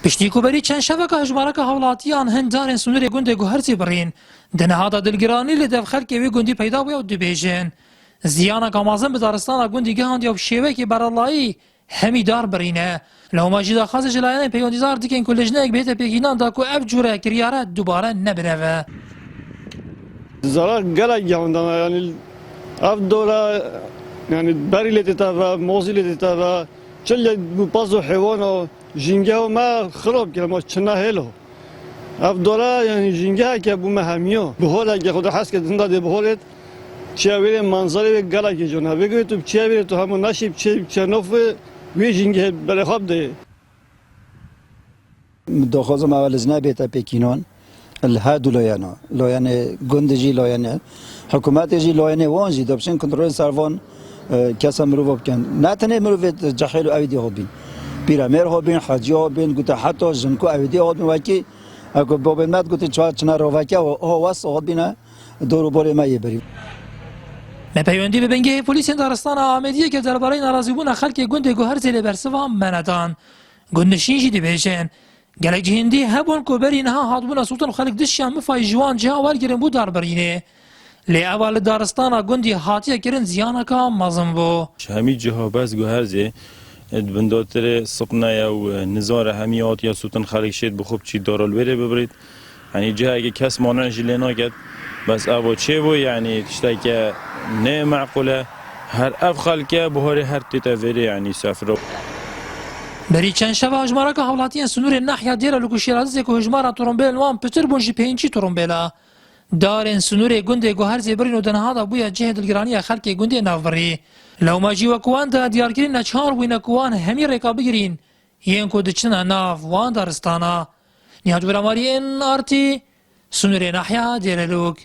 پشتی کوبری چند شبکه هجمارک هولاتیان هندارن سنور گنده گوهرزی برین دنهادا دلگرانی لدف خلک وی گندی پیدا بیا و دبیجن زیانا کامازن به دارستان گندی گهاند یا شیوه که برالایی همی دار برینه لو ماجدا خاص جلایان پیوندیزار دیکن کلجنه اک بهت پیگینان دا کو اف جوره کریاره دوباره نبره زرا گلا جواندانا يعني أفضل يعني بري لتتابع موزي لتتابع چل بازو حيوان جنگه ما خراب كده ما چنا هلو أفضل يعني جنگه که بو مهمیو بهولا که خدا حس کرد زنده بهولت چیاوی منظره گلا که جونا بگوی تو چیاوی تو همون نشیب چنوف وی جنگه بله خواب ده دخوازم اول از نبیتا پیکینان الهادو لایانه گندجی لایانه حکومتجی لایانه وانجی دبشن کنترل سروان کسا مروف بکن نه تنه مروف جحیل و اویدی ها بین پیرامیر ها بین حاجی ها بین گوته حتی جنکو اویدی ها بین وکی اگه بابین مد گوته چنا روکه ها واسه ها بینه دورو باره ما یه بریم مپیوندی به بنگه پلیس دارستان آمدیه که درباره ناراضی بون خلک گنده گوهرزی لبرسوان مندان گندشین جی دیویژن گلک هندی هبون کو بری نها هاتبون سلطان خلک دشیان مفای جوان جها والگرن بو داربرینه لی اول دارستان گندی هاتیه کرن زیانکا مازن بو همی جها بس گوهرزی بنداتر سقنا و نزار همیات یا سلطان خلک شد بخوب چی دارالوره ببرید یعنی جها اگه کس ماننش لینا کرد بس ابو چه بو یعنی تشتی که نه معقوله هر اف خلکه بهاری هر تتویری یعنی سفر بری چند شب هجمارک هولاتیان سنور ناحیه دیره لکو شیرازی که هجمارا ترومبیل وان پتر بونجی پینچی ترومبیلا دارن سنور گنده گوهرزی برین و دنهادا بویا جه دلگرانی خلک گنده نافبری لو ماجی وکوان دا دیارگرین نچهار بوین کوان همی ریکا بگیرین یین کو دچنا ناف وان دارستانا نهاج براماری ان آرتی سنور ناحیه دیره لوک